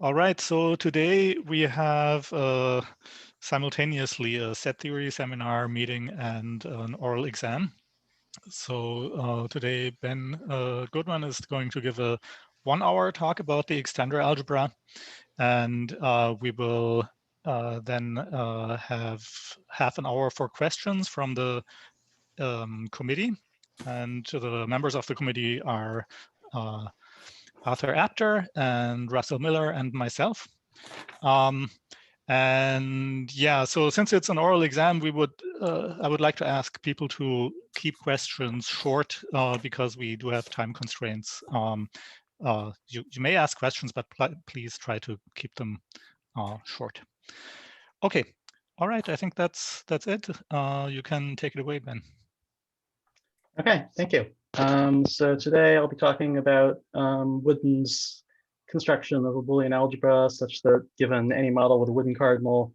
All right, so today we have simultaneously a set theory seminar meeting and an oral exam. So today Ben Goodman is going to give a 1-hour talk about the extender algebra, and we will then have half an hour for questions from the committee. And the members of the committee are Arthur Apter and Russell Miller and myself. And yeah, so since it's an oral exam, I would like to ask people to keep questions short because we do have time constraints. You may ask questions, but please try to keep them short. Okay, all right. I think that's it. You can take it away, Ben. Okay, thank you. So today I'll be talking about Woodin's construction of a Boolean algebra such that given any model with a Woodin cardinal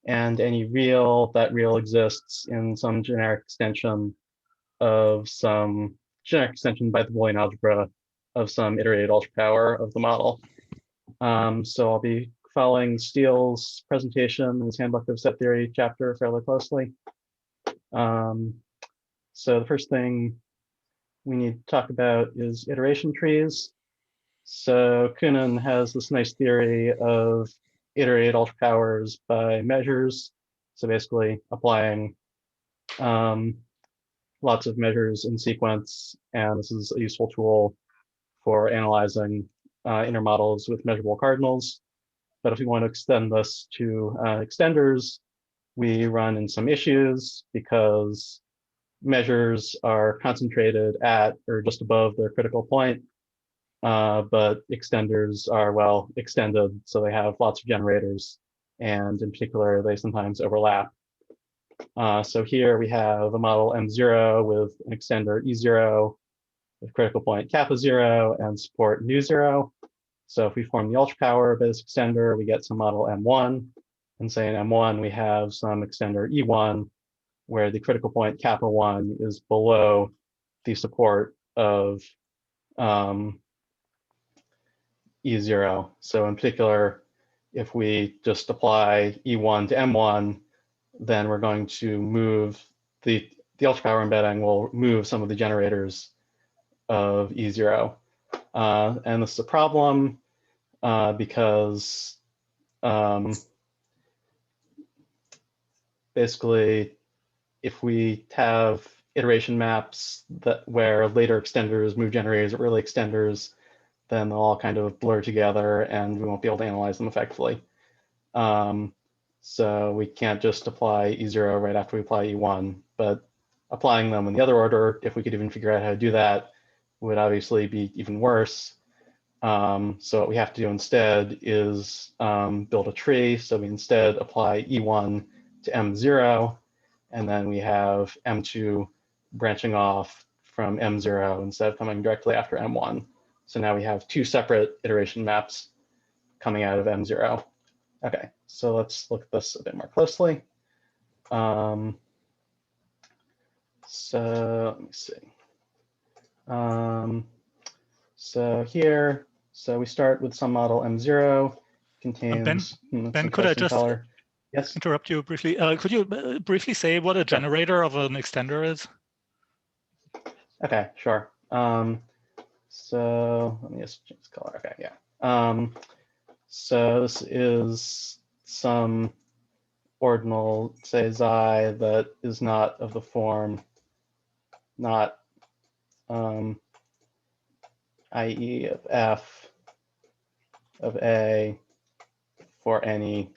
and any real, that real exists in some generic extension of some generic extension by the Boolean algebra of some iterated algebra power of the model. So I'll be following Steele's presentation in his Handbook of Set Theory chapter fairly closely. So the first thing we need to talk about is iteration trees. So CUNY has this nice theory of iterated algebra powers by measures. So basically applying lots of measures in sequence. And this is a useful tool for analyzing inner models with measurable cardinals. But if we want to extend this to extenders, we run in some issues because measures are concentrated at or just above their critical point, but extenders are, well, extended, so they have lots of generators, and in particular, they sometimes overlap. So here we have a model M0 with an extender E0 with critical point kappa 0 and support nu 0. So if we form the ultra power by this extender, we get some model M1, and say in M1 we have some extender E1 where the critical point kappa 1 is below the support of E0. So in particular, if we just apply E1 to M1, then we're going to move the ultra power embedding will move some of the generators of E0. And this is a problem because basically, if we have iteration maps where later extenders move generators at early extenders, then they'll all kind of blur together and we won't be able to analyze them effectively. So we can't just apply E0 right after we apply E1, but applying them in the other order, if we could even figure out how to do that, would obviously be even worse. So what we have to do instead is build a tree. So we instead apply E1 to M0, and then we have M2 branching off from M0 instead of coming directly after M1. So now we have two separate iteration maps coming out of M0. Okay, so let's look at this a bit more closely. So let me see. So here, so we start with some model M0 contains Ben, could I just color. Yes. Interrupt you briefly? Could you briefly say what a generator of an extender is? Okay, sure. So let me just change the color. Okay, yeah. So this is some ordinal, say xi, that is not of the form, not i.e. of f of a for any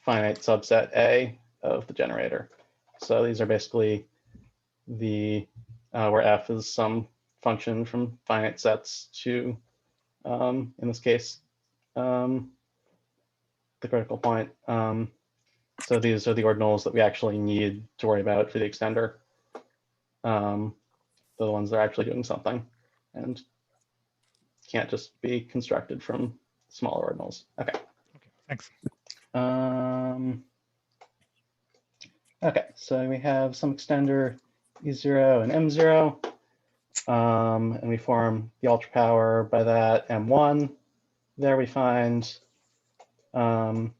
finite subset A of the generator. So these are basically the where f is some function from finite sets to, in this case, the critical point. So these are the ordinals that we actually need to worry about for the extender. The ones that are actually doing something and can't just be constructed from smaller ordinals. Okay. Okay, thanks. Okay, so we have some extender E0 and M0. And we form the ultra power by that M1. There we find E1,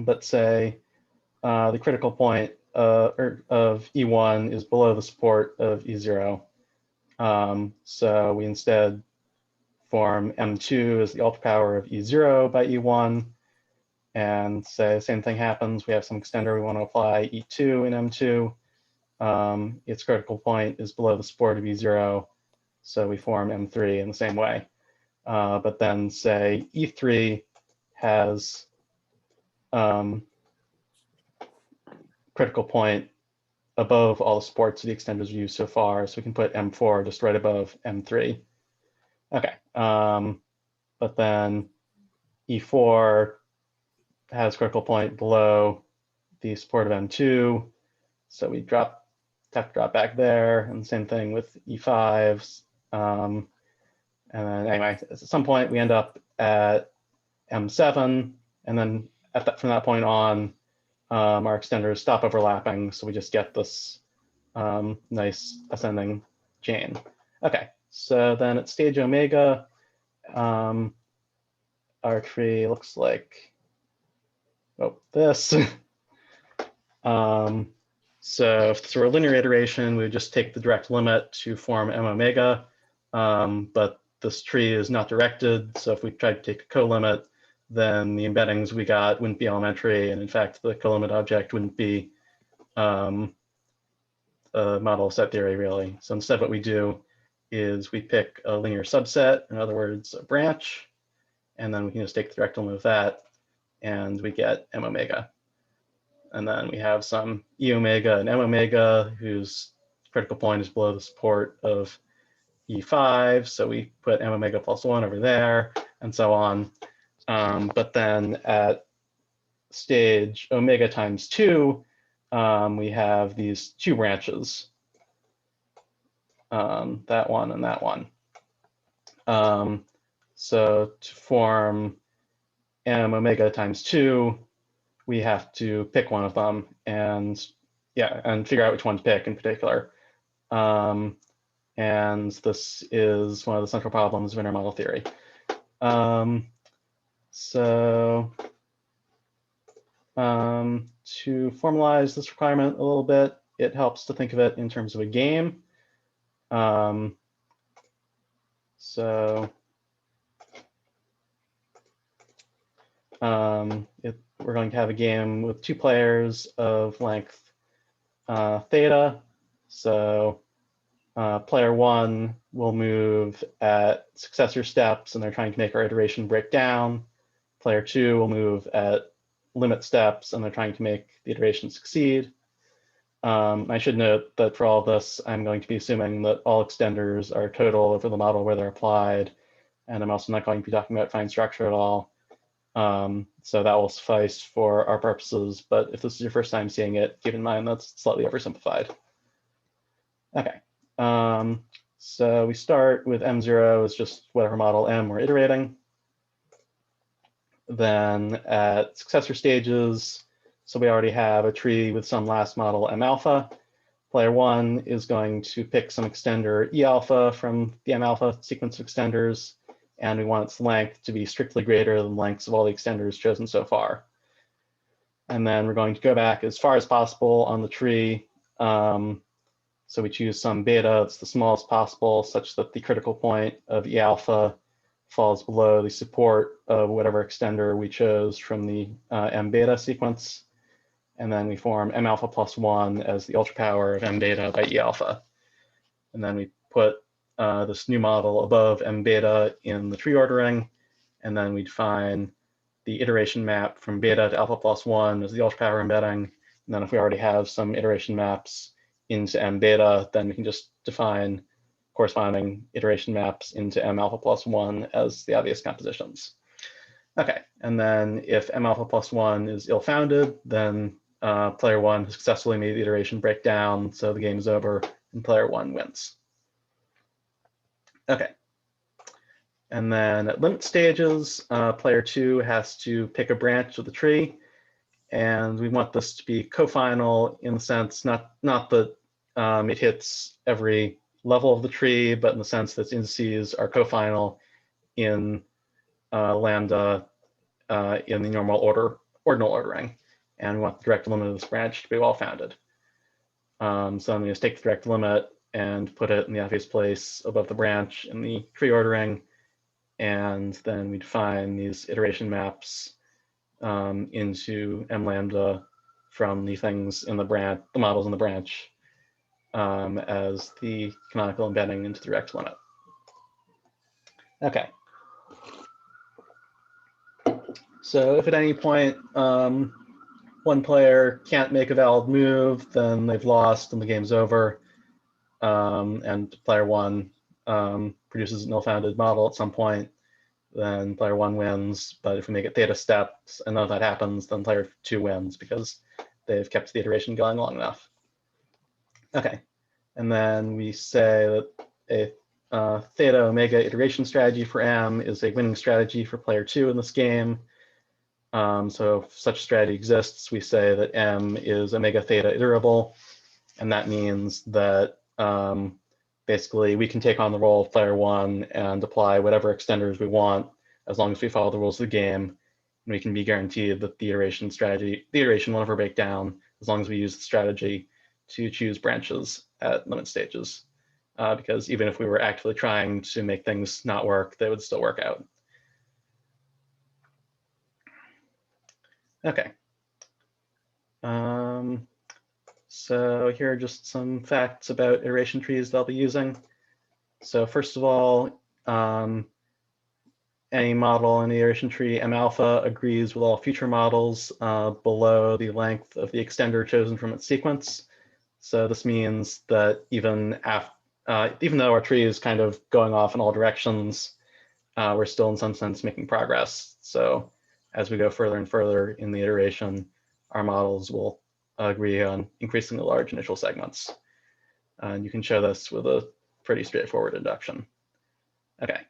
but say the critical point of E1 is below the support of E0. So we instead form M2 as the ultra power of E0 by E1, and say the same thing happens. We have some extender we want to apply E2 in M2. Its critical point is below the support of E0, so we form M3 in the same way. But then say E3 has critical point above all the supports the extenders used so far, so we can put M4 just right above M3. Okay, but then E4 has critical point below the support of M2, so we have to drop back there, and same thing with E5s. And then anyway, at some point we end up at M7, and then from that point on, our extenders stop overlapping, so we just get this nice ascending chain. Okay, so then at stage omega, our tree looks like this. So through a linear iteration, we would just take the direct limit to form m omega, but this tree is not directed, so if we tried to take a co-limit, then the embeddings we got wouldn't be elementary, and in fact, the co-limit object wouldn't be a model of set theory, really. So instead what we do is we pick a linear subset, in other words, a branch, and then we can just take the direct limit of that, and we get m omega. And then we have some E omega and M omega whose critical point is below the support of E5. So we put M omega plus 1 over there and so on. But then at stage omega times 2, we have these two branches, that one and that one. So to form M omega times 2, we have to pick one of them and figure out which one to pick in particular. And this is one of the central problems of intermodal theory. To formalize this requirement a little bit, it helps to think of it in terms of a game. We're going to have a game with two players of length theta. So player 1 will move at successor steps, and they're trying to make our iteration break down. Player 2 will move at limit steps, and they're trying to make the iteration succeed. I should note that for all of this, I'm going to be assuming that all extenders are total over the model where they're applied, and I'm also not going to be talking about fine structure at all. So that will suffice for our purposes, but if this is your first time seeing it, keep in mind that's slightly oversimplified. Okay, so we start with M0 as just whatever model M we're iterating. Then at successor stages, so we already have a tree with some last model M alpha. Player 1 is going to pick some extender E alpha from the M alpha sequence of extenders, and we want its length to be strictly greater than the lengths of all the extenders chosen so far. And then we're going to go back as far as possible on the tree. So we choose some beta that's the smallest possible, such that the critical point of E alpha falls below the support of whatever extender we chose from the M beta sequence. And then we form M alpha plus 1 as the ultra power of M beta by E alpha. And then we put this new model above M beta in the tree ordering, and then we define the iteration map from beta to alpha plus 1 as the ultra power embedding. And then if we already have some iteration maps into M beta, then we can just define corresponding iteration maps into M alpha plus 1 as the obvious compositions. Okay, and then if M alpha plus 1 is ill-founded, then player 1 has successfully made the iteration break down, so the game is over and player 1 wins. Okay, and then at limit stages, player 2 has to pick a branch of the tree, and we want this to be cofinal in the sense not that it hits every level of the tree, but in the sense that its indices are cofinal in lambda in the normal ordinal ordering. And we want the direct limit of this branch to be well-founded. So I'm going to just take the direct limit and put it in the obvious place above the branch in the tree ordering. And then we define these iteration maps into m lambda from the things in the branch, the models in the branch, as the canonical embedding into the direct limit. Okay. So if at any point one player can't make a valid move, then they've lost and the game's over. And player one produces an ill-founded model at some point, then player one wins. But if we make it theta steps and none of that happens, then player two wins because they've kept the iteration going long enough. Okay, and then we say that a theta omega iteration strategy for M is a winning strategy for player two in this game. So if such strategy exists, we say that M is omega theta iterable, and that means that basically we can take on the role of player one and apply whatever extenders we want as long as we follow the rules of the game, and we can be guaranteed that the iteration will never break down as long as we use the strategy to choose branches at limit stages, because even if we were actively trying to make things not work, they would still work out. Okay. So here are just some facts about iteration trees that I'll be using. So first of all, any model in the iteration tree M alpha agrees with all future models below the length of the extender chosen from its sequence. So this means that even though our tree is kind of going off in all directions, we're still in some sense making progress. So as we go further and further in the iteration, our models will agree on increasingly large initial segments. And you can show this with a pretty straightforward induction. Okay.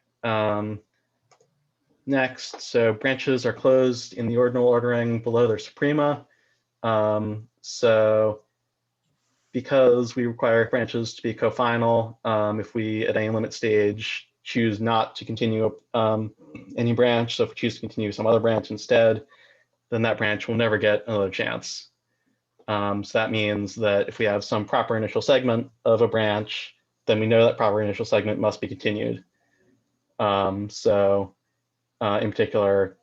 Next, so branches are closed in the ordinal ordering below their suprema. So because we require branches to be cofinal, if we at any limit stage choose not to continue any branch, so if we choose to continue some other branch instead, then that branch will never get another chance. So that means that if we have some proper initial segment of a branch, then we know that proper initial segment must be continued. In particular,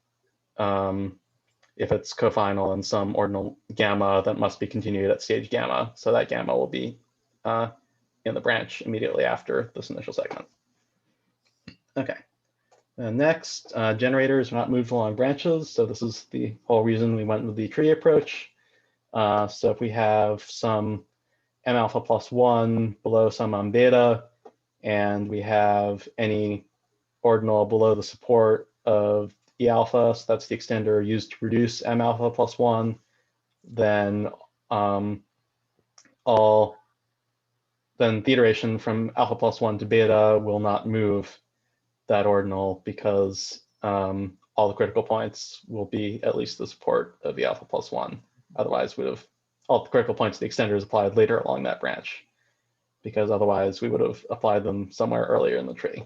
if it's cofinal in some ordinal gamma, that must be continued at stage gamma. So that gamma will be in the branch immediately after this initial segment. Okay. And next, generators are not moved along branches. So this is the whole reason we went with the tree approach. So if we have some M alpha plus 1 below some M beta, and we have any ordinal below the support of E alpha, so that's the extender used to reduce M alpha plus 1, then the iteration from alpha plus 1 to beta will not move that ordinal because all the critical points will be at least the support of the alpha plus 1. Otherwise, all the critical points of the extender is applied later along that branch, because otherwise we would have applied them somewhere earlier in the tree.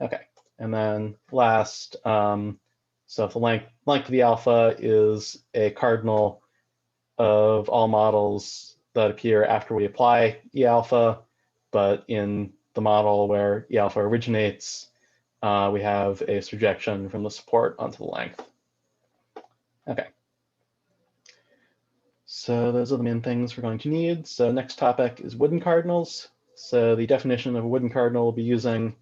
Okay, and then last, so if the length of the alpha is a cardinal of all models that appear after we apply E alpha, but in the model where E alpha originates, we have a surjection from the support onto the length. Okay. So those are the main things we're going to need. So next topic is Woodin cardinals. So the definition of a Woodin cardinal we'll be using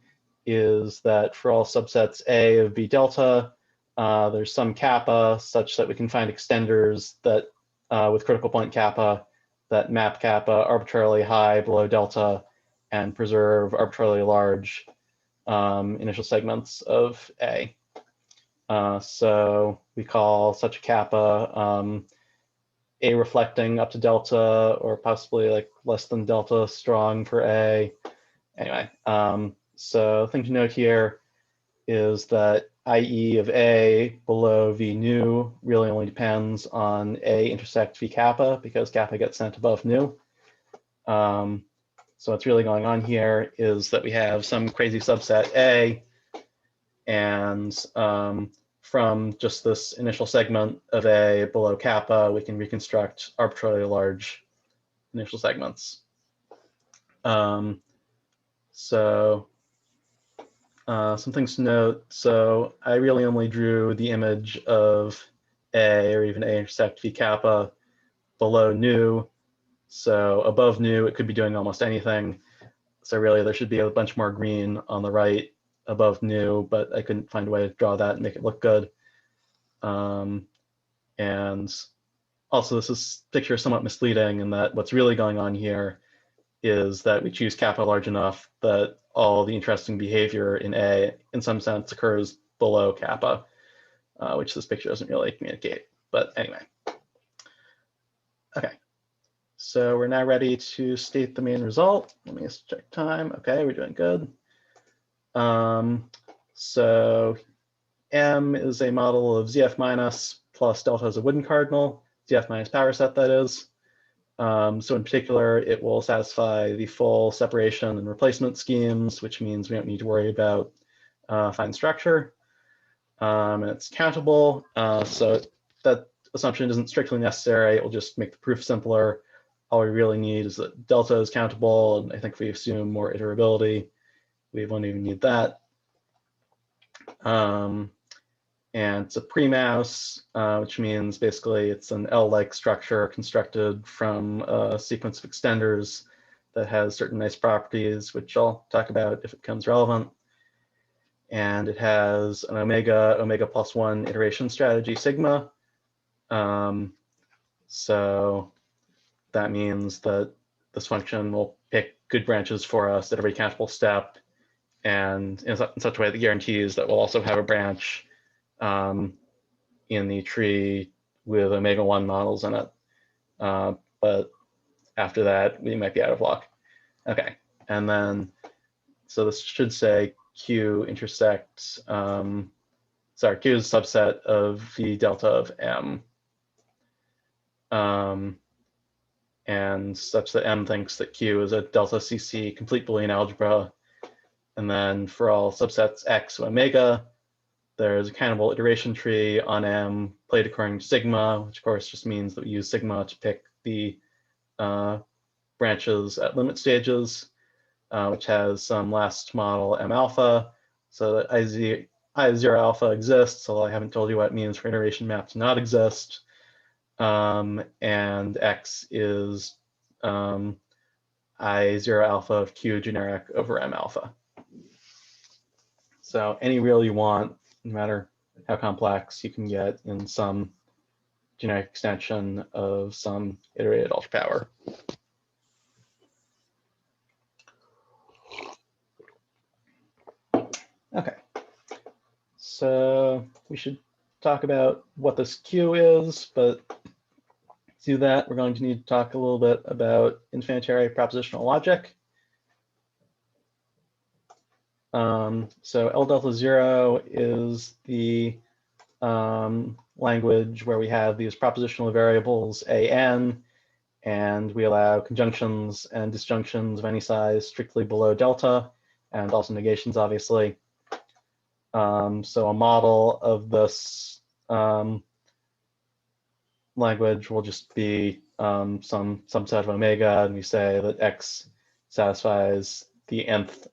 is that for all subsets A of B delta, there's some kappa such that we can find extenders that with critical point kappa that map kappa arbitrarily high below delta and preserve arbitrarily large initial segments of A. So we call such a kappa A reflecting up to delta, or possibly like less than delta strong for A. Anyway, so the thing to note here is that IE of A below V nu really only depends on A intersect V kappa because kappa gets sent above nu. So what's really going on here is that we have some crazy subset A, and from just this initial segment of A below kappa, we can reconstruct arbitrarily large initial segments. So some things to note. So I really only drew the image of A, or even A intersect V kappa, below nu. So above nu, it could be doing almost anything. So really, there should be a bunch more green on the right above nu, but I couldn't find a way to draw that and make it look good. And also, this picture is somewhat misleading in that what's really going on here is that we choose kappa large enough that all the interesting behavior in A, in some sense, occurs below kappa, which this picture doesn't really communicate. But anyway. Okay. So we're now ready to state the main result. Let me just check time. Okay, we're doing good. So M is a model of ZF minus plus delta as a Woodin cardinal, ZF minus power set, that is. So in particular, it will satisfy the full separation and replacement schemes, which means we don't need to worry about fine structure. And it's countable. So that assumption isn't strictly necessary. It will just make the proof simpler. All we really need is that delta is countable, and I think if we assume more iterability, we won't even need that. And it's a pre-mouse, which means basically it's an L-like structure constructed from a sequence of extenders that has certain nice properties, which I'll talk about if it becomes relevant. And it has an omega plus 1 iteration strategy sigma. So that means that this function will pick good branches for us at every countable step, and in such a way that guarantees that we'll also have a branch in the tree with omega 1 models in it. But after that, we might be out of luck. Okay, and then, so this should say Q intersects, sorry, Q is a subset of V delta of M. And such that M thinks that Q is a delta CC complete Boolean algebra. And then for all subsets X of omega, there's a countable iteration tree on M played according to sigma, which of course just means that we use sigma to pick the branches at limit stages, which has some last model M alpha, so that I0 alpha exists, although I haven't told you what it means for iteration map to not exist. And X is I0 alpha of Q generic over M alpha. So any real you want, no matter how complex, you can get in some generic extension of some iterated ultra power. Okay, so we should talk about what this Q is, but to do that, we're going to need to talk a little bit about infinitary propositional logic. So L delta 0 is the language where we have these propositional variables an, and we allow conjunctions and disjunctions of any size strictly below delta, and also negations, obviously. So a model of this language will just be some subset of omega, and we say that X satisfies the nth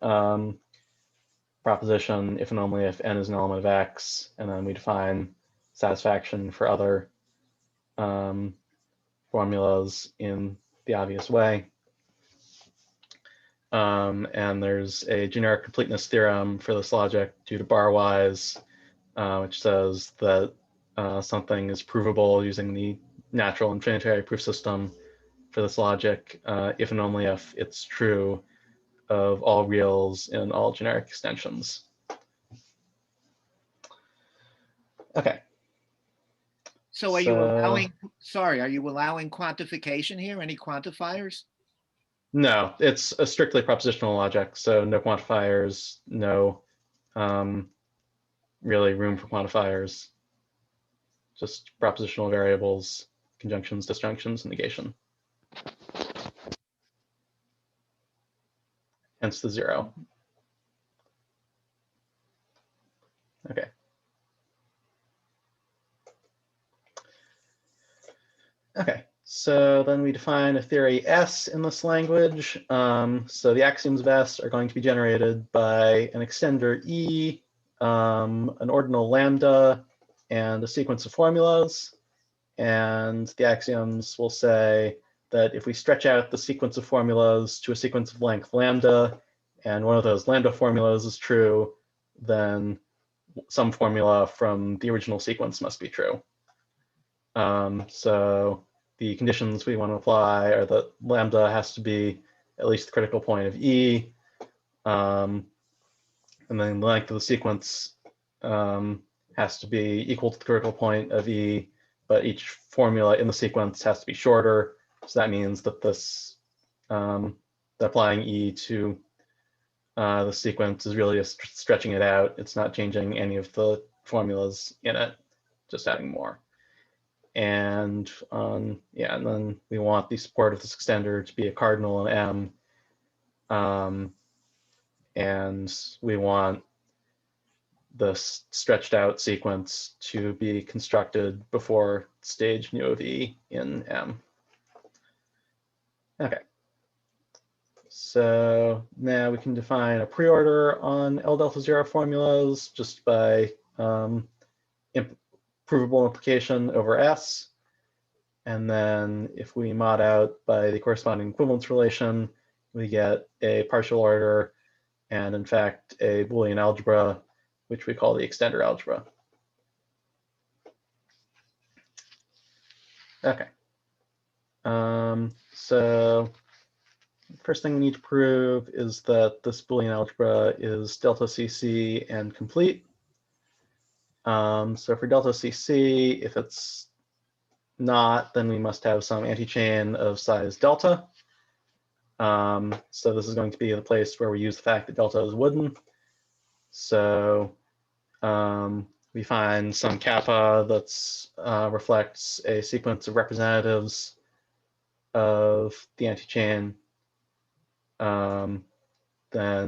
proposition if and only if n is an element of X, and then we define satisfaction for other formulas in the obvious way. And there's a generic completeness theorem for this logic due to Barwise, which says that something is provable using the natural infinitary proof system for this logic if and only if it's true of all reals in all generic extensions. Okay. So are you allowing, sorry, are you allowing quantification here? Any quantifiers? No, it's a strictly propositional logic, so no quantifiers, no really room for quantifiers, just propositional variables, conjunctions, disjunctions, and negation. hence the 0. Okay. Okay, so then we define a theory S in this language. So the axioms of S are going to be generated by an extender E, an ordinal lambda, and a sequence of formulas. And the axioms will say that if we stretch out the sequence of formulas to a sequence of length lambda, and one of those lambda formulas is true, then some formula from the original sequence must be true. So the conditions we want to apply are that lambda has to be at least the critical point of E, and then the length of the sequence has to be equal to the critical point of E, but each formula in the sequence has to be shorter. So that means that this applying E to the sequence is really just stretching it out. It's not changing any of the formulas in it, just adding more. And yeah, and then we want the support of this extender to be a cardinal in M. And we want this stretched out sequence to be constructed before stage nu of E in M. Okay. So now we can define a preorder on L delta 0 formulas just by provable implication over S. And then if we mod out by the corresponding equivalence relation, we get a partial order and in fact a Boolean algebra, which we call the extender algebra. Okay. So first thing we need to prove is that this Boolean algebra is delta CC and complete. So for delta CC, if it's not, then we must have some anti-chain of size delta. So this is going to be the place where we use the fact that delta is Woodin. So we find some kappa that's reflects a sequence of representatives of the anti-chain. Then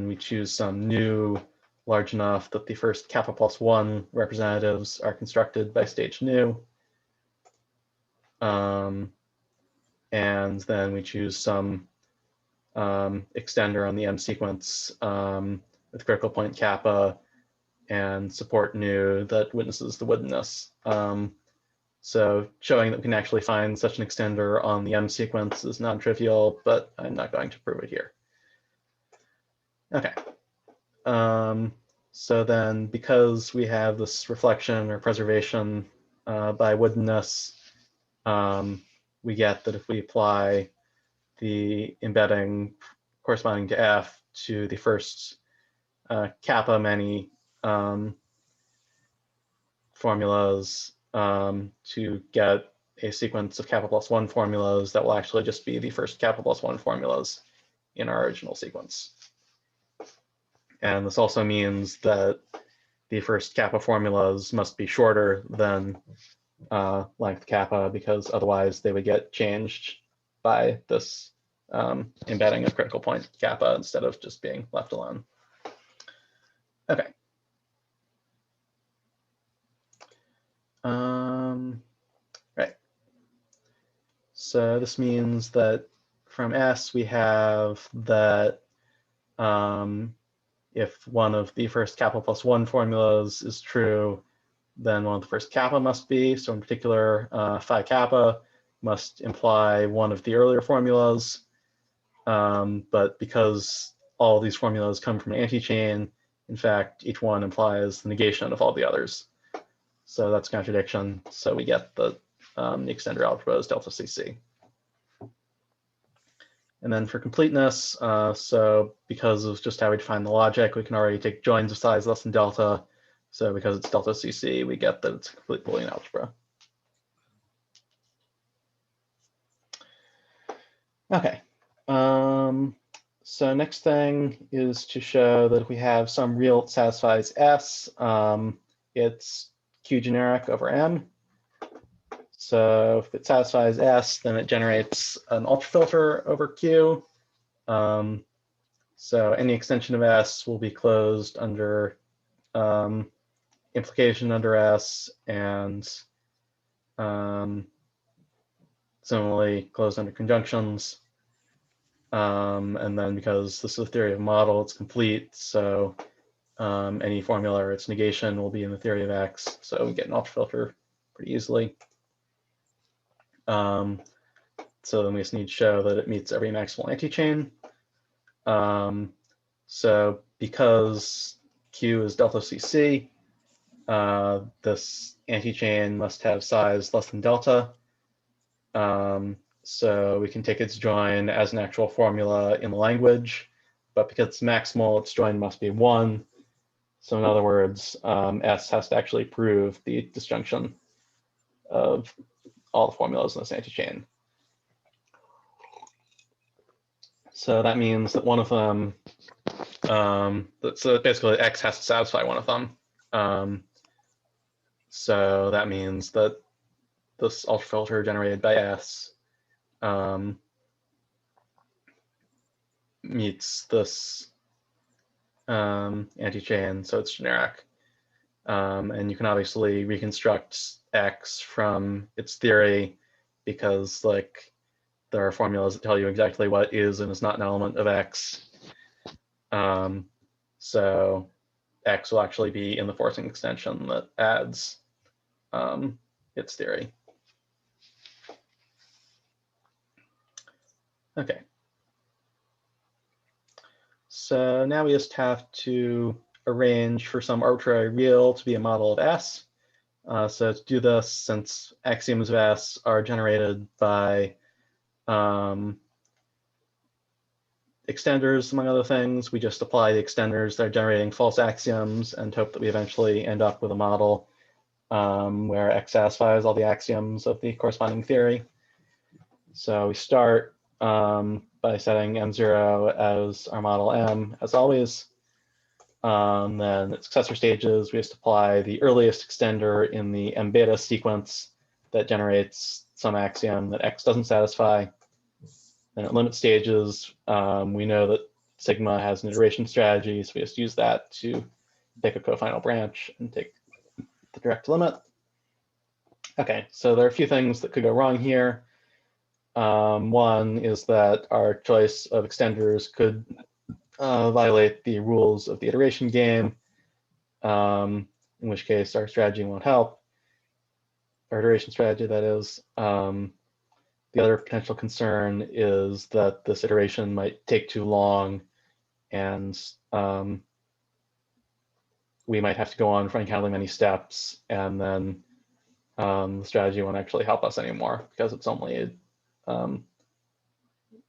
we choose some nu large enough that the first kappa plus 1 representatives are constructed by stage nu. And then we choose some extender on the M sequence with critical point kappa and support nu that witnesses the Woodinness. So showing that we can actually find such an extender on the M sequence is non-trivial, but I'm not going to prove it here. Okay. So then because we have this reflection or preservation by Woodinness, we get that if we apply the embedding corresponding to F to the first kappa many formulas to get a sequence of kappa plus 1 formulas that will actually just be the first kappa plus 1 formulas in our original sequence. And this also means that the first kappa formulas must be shorter than length kappa, because otherwise they would get changed by this embedding of critical point kappa instead of just being left alone. Okay. Right. So this means that from S we have that if one of the first kappa plus 1 formulas is true, then one of the first kappa must be. So in particular, phi kappa must imply one of the earlier formulas. But because all these formulas come from an anti-chain, in fact, each one implies the negation of all the others. So that's contradiction. So we get the extender algebra is delta CC. And then for completeness, so because of just how we define the logic, we can already take joins of size less than delta. So because it's delta CC, we get that it's a complete Boolean algebra. Okay. So next thing is to show that if we have some real that satisfies S, it's Q generic over M. So if it satisfies S, then it generates an ultrafilter over Q. So any extension of S will be closed under implication under S, and similarly closed under conjunctions. And then because this is a theory of model, it's complete. So any formula or its negation will be in the theory of X. So we get an ultrafilter pretty easily. So then we just need to show that it meets every maximal anti-chain. So because Q is delta CC, this anti-chain must have size less than delta. So we can take its join as an actual formula in the language, but because it's maximal, its join must be 1. So in other words, S has to actually prove the disjunction of all the formulas in this anti-chain. So that means that one of them, so basically X has to satisfy one of them. So that means that this ultrafilter generated by S meets this anti-chain, so it's generic. And you can obviously reconstruct X from its theory because like there are formulas that tell you exactly what is and is not an element of X. So X will actually be in the forcing extension that adds its theory. Okay. So now we just have to arrange for some arbitrary real to be a model of S. So to do this, since axioms of S are generated by extenders, among other things, we just apply the extenders that are generating false axioms and hope that we eventually end up with a model where X satisfies all the axioms of the corresponding theory. So we start by setting M0 as our model M, as always. Then at successor stages, we just apply the earliest extender in the M beta sequence that generates some axiom that X doesn't satisfy. And at limit stages, we know that sigma has an iteration strategy, so we just use that to pick a cofinal branch and take the direct limit. Okay, so there are a few things that could go wrong here. One is that our choice of extenders could violate the rules of the iteration game, in which case our strategy won't help, our iteration strategy, that is. The other potential concern is that this iteration might take too long, and we might have to go on for uncountably many steps, and then the strategy won't actually help us anymore because it's only it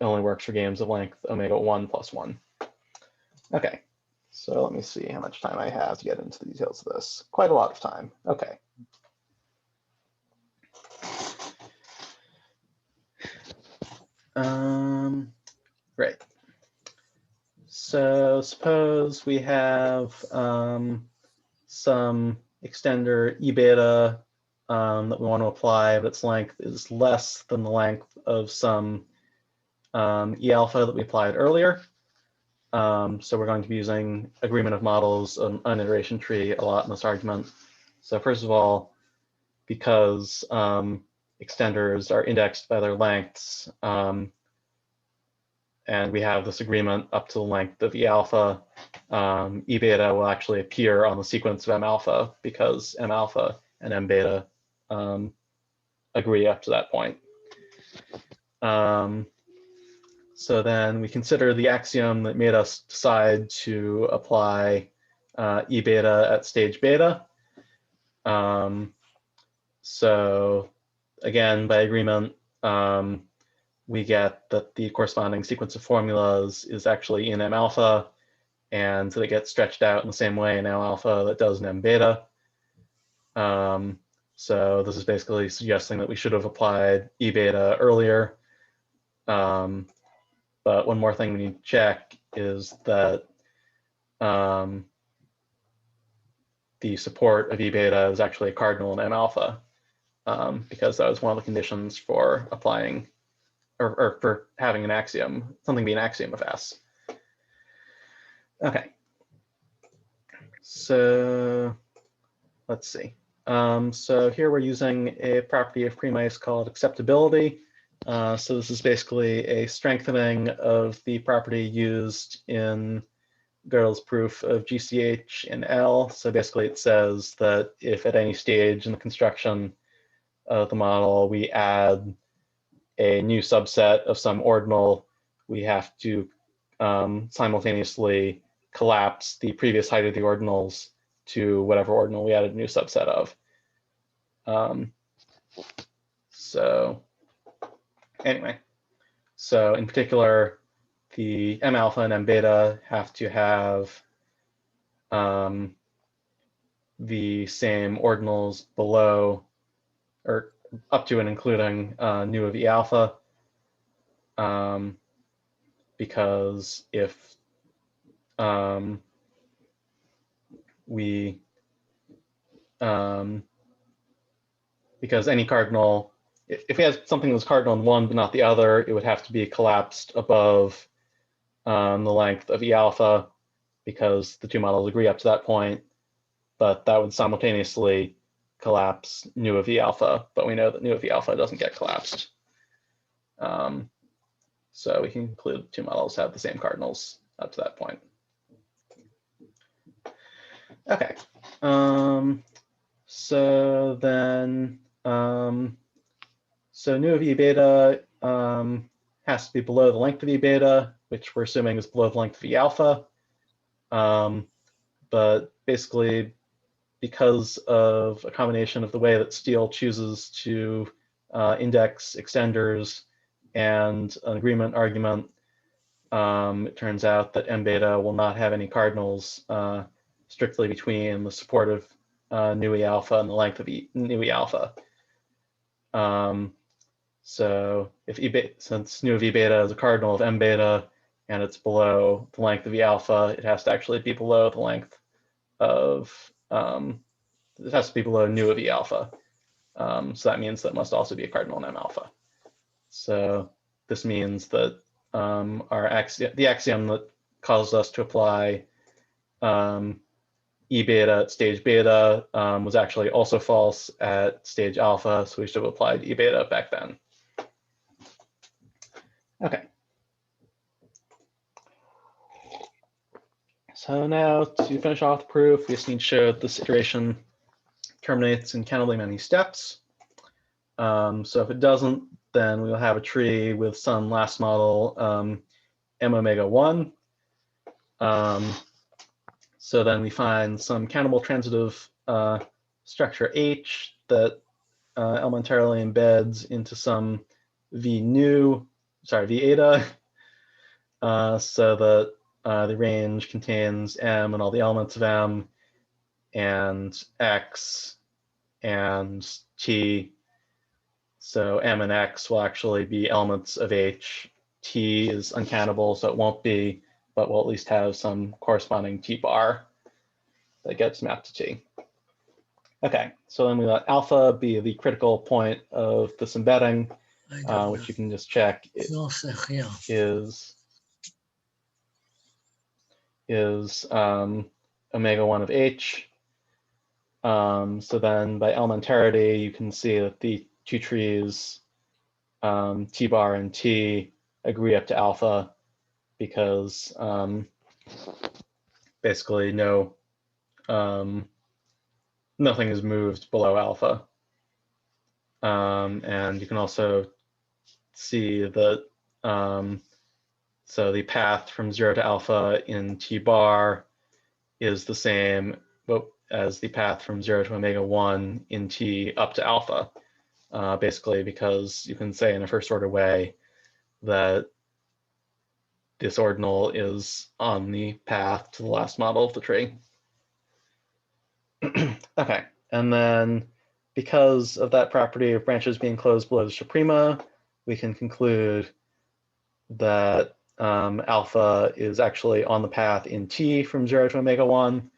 only works for games of length omega 1 plus 1. Okay, so let me see how much time I have to get into the details of this. Quite a lot of time. Okay. Great. So suppose we have some extender E beta that we want to apply, but its length is less than the length of some E alpha that we applied earlier. So we're going to be using agreement of models on an iteration tree a lot in this argument. So first of all, because extenders are indexed by their lengths, and we have this agreement up to the length of E alpha, E beta will actually appear on the sequence of M alpha because M alpha and M beta agree up to that point. So then we consider the axiom that made us decide to apply E beta at stage beta. So again, by agreement, we get that the corresponding sequence of formulas is actually in M alpha, and so they get stretched out in the same way in M alpha that does in M beta. So this is basically suggesting that we should have applied E beta earlier. But one more thing we need to check is that the support of E beta is actually a cardinal in M alpha, because that was one of the conditions for applying or for having an axiom, something be an axiom of S. Okay. So let's see. So here we're using a property of premice called acceptability. So this is basically a strengthening of the property used in Gödel's proof of GCH in L. So basically it says that if at any stage in the construction of the model we add a new subset of some ordinal, we have to simultaneously collapse the previous height of the ordinals to whatever ordinal we added a new subset of. So anyway, so in particular, the M alpha and M beta have to have the same ordinals below or up to and including nu of E alpha, because if because any cardinal, if we had something that was cardinal in one but not the other, it would have to be collapsed above the length of E alpha because the two models agree up to that point, but that would simultaneously collapse nu of E alpha, but we know that nu of E alpha doesn't get collapsed. So we can conclude the two models have the same cardinals up to that point. Okay. So then, so nu of E beta has to be below the length of E beta, which we're assuming is below the length of E alpha. But basically, because of a combination of the way that Steele chooses to index extenders and an agreement argument, it turns out that M beta will not have any cardinals strictly between the support of nu E alpha and the length of nu E alpha. So if since nu of E beta is a cardinal of M beta and it's below the length of E alpha, it has to actually be below the length of, it has to be below nu of E alpha. So that means that must also be a cardinal in M alpha. So this means that the axiom that caused us to apply E beta at stage beta was actually also false at stage alpha, so we should have applied E beta back then. Okay. So now to finish off the proof, we just need to show that this iteration terminates in countably many steps. So if it doesn't, then we'll have a tree with some last model m omega 1. So then we find some countable transitive structure H that elementarily embeds into some V eta, so that the range contains M and all the elements of M, and X and T. So M and X will actually be elements of H. T is uncountable, so it won't be, but we'll at least have some corresponding T bar that gets mapped to T. Okay, so then we let alpha be the critical point of this embedding, which you can just check is omega 1 of H. So then by elementarity, you can see that the two trees, T bar and T, agree up to alpha because basically nothing is moved below alpha. And you can also see that so the path from 0 to alpha in T bar is the same as the path from 0 to omega 1 in T up to alpha, basically because you can say in a first order way that this ordinal is on the path to the last model of the tree. Okay, and then because of that property of branches being closed below the suprema, we can conclude that alpha is actually on the path in T from 0 to omega 1.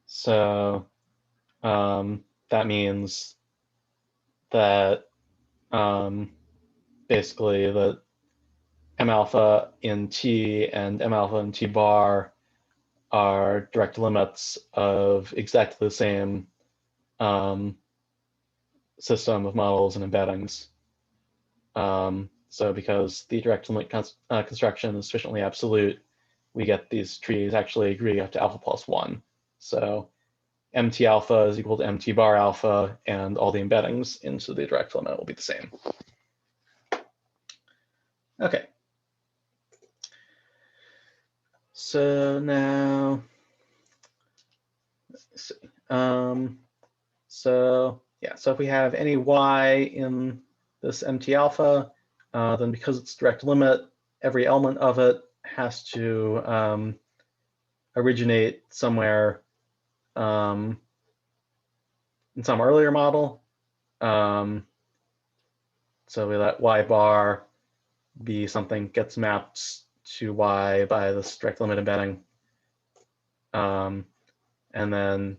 So that means that basically that M alpha in T and M alpha in T bar are direct limits of exactly the same system of models and embeddings. So because the direct limit construction is sufficiently absolute, we get these trees actually agree up to alpha plus 1. So MT alpha is equal to MT bar alpha, and all the embeddings into the direct limit will be the same. Okay. So now, let's see. So if we have any y in this MT alpha, then because it's direct limit, every element of it has to originate somewhere in some earlier model. So we let y bar be something gets mapped to y by this direct limit embedding. And then,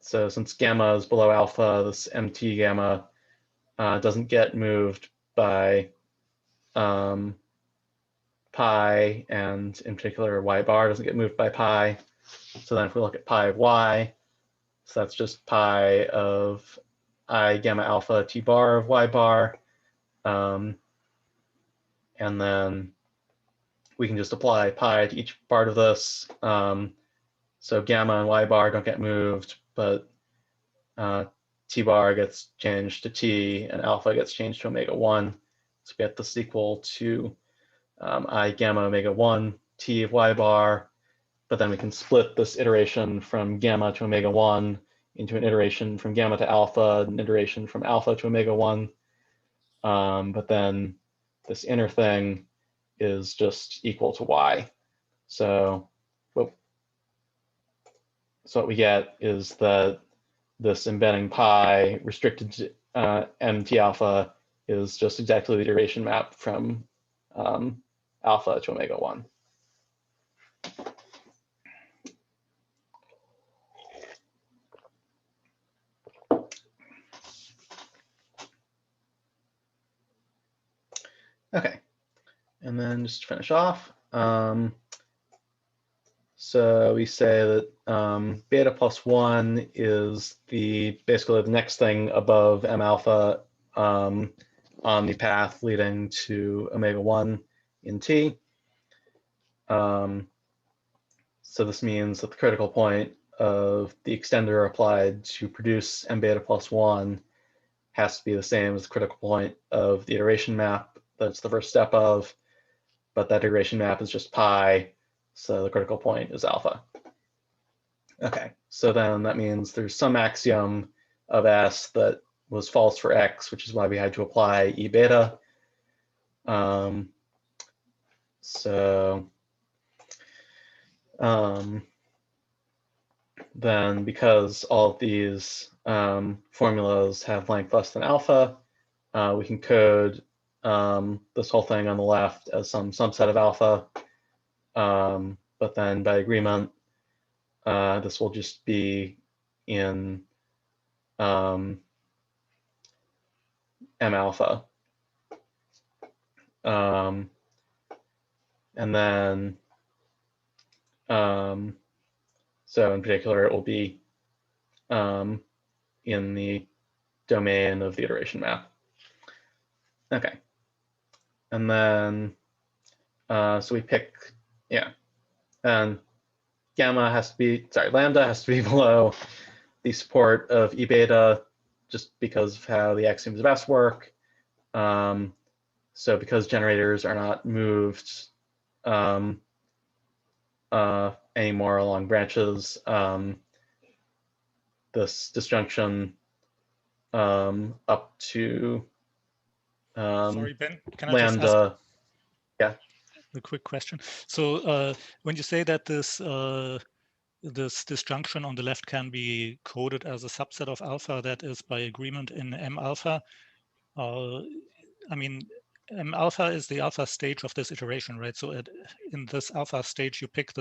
so since gamma is below alpha, this MT gamma doesn't get moved by pi, and in particular y bar doesn't get moved by pi. So then if we look at pi of y, so that's just pi of I gamma alpha T bar of y bar. And then we can just apply pi to each part of this. So gamma and y bar don't get moved, but T bar gets changed to T and alpha gets changed to omega 1. So we get this equal to I gamma omega 1 T of y bar, but then we can split this iteration from gamma to omega 1 into an iteration from gamma to alpha, an iteration from alpha to omega 1. But then this inner thing is just equal to y. So what we get is that this embedding pi restricted to MT alpha is just exactly the iteration map from alpha to omega 1. Okay, and then just to finish off, so we say that beta plus 1 is basically the next thing above M alpha on the path leading to omega 1 in T. So this means that the critical point of the extender applied to produce M beta plus 1 has to be the same as the critical point of the iteration map that's the first step of, but that iteration map is just pi, so the critical point is alpha. Okay, so then that means there's some axiom of S that was false for X, which is why we had to apply E beta. Then because all of these formulas have length less than alpha, we can code this whole thing on the left as some subset of alpha. But then by agreement, this will just be in M alpha. And then, so in particular, it will be in the domain of the iteration map. Okay. And then, so we pick, and lambda has to be below the support of E beta just because of how the axioms of S work. So because generators are not moved anymore along branches, this disjunction up to Sorry, Ben, can I lambda. just ask yeah. a quick question? So when you say that this disjunction on the left can be coded as a subset of alpha that is by agreement in M alpha, I mean, M alpha is the alpha stage of this iteration, right? So in this alpha stage, you pick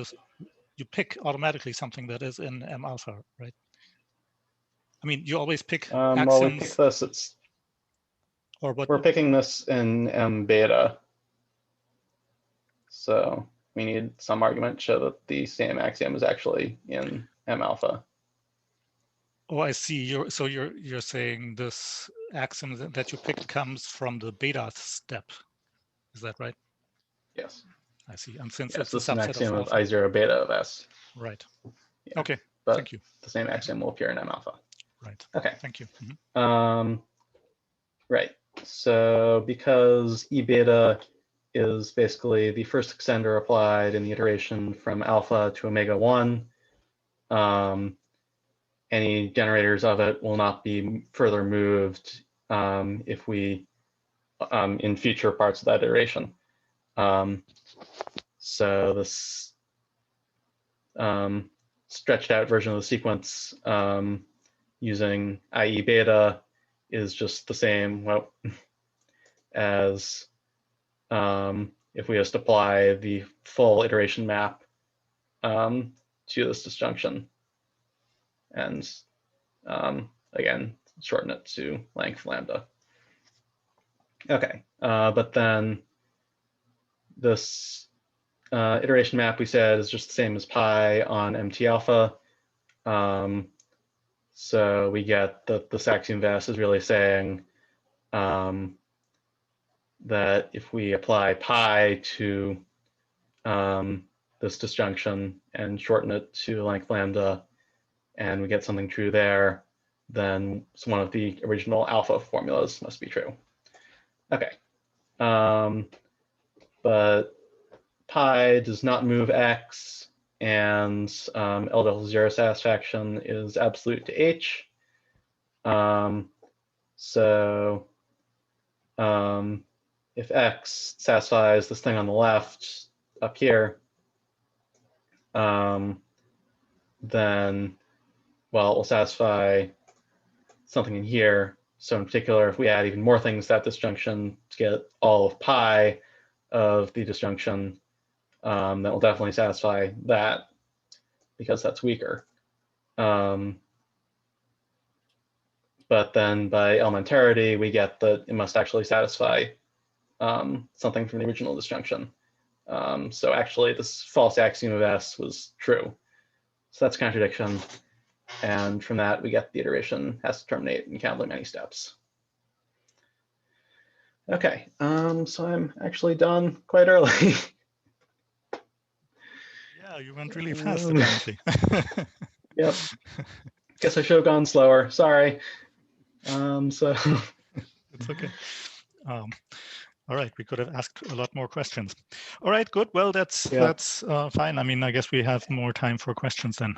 automatically something that is in M alpha, right? I mean, you always pick axioms. Well, we pick this. Or what? We're picking this in M beta. So we need some argument to show that the same axiom is actually in M alpha. Oh, I see. So you're saying this axiom that you picked comes from the beta step. Is that right? Yes. I see. And since Yes, it's a this is an subset axiom of of alpha. I0 beta of S. Right. Yeah. Okay. But Thank you. the same axiom will appear in M alpha. Right. Okay. Thank you. Right. So because E beta is basically the first extender applied in the iteration from alpha to omega 1, any generators of it will not be further moved if we in future parts of that iteration. So this stretched out version of the sequence using IE beta is just the same as if we just apply the full iteration map to this disjunction. And again, shorten it to length lambda. Okay, but then this iteration map we said is just the same as pi on MT alpha. So we get that this axiom of S is really saying that if we apply pi to this disjunction and shorten it to length lambda, and we get something true there, then one of the original alpha formulas must be true. Okay, but pi does not move x, and L0 satisfaction is absolute to h. So if x satisfies this thing on the left up here, then, well, it will satisfy something in here. So in particular, if we add even more things to that disjunction to get all of pi of the disjunction, that will definitely satisfy that because that's weaker. But then by elementarity, we get that it must actually satisfy something from the original disjunction. So actually, this false axiom of S was true. So that's contradiction. And from that, we get the iteration has to terminate in countably many steps. Okay, so I'm actually done quite early. Yeah, you went really fast, apparently. Yep. Guess I should have gone slower. Sorry. So it's okay. All right, we could have asked a lot more questions. All right, good. Well, that's fine. I mean, I guess we have more time for questions then.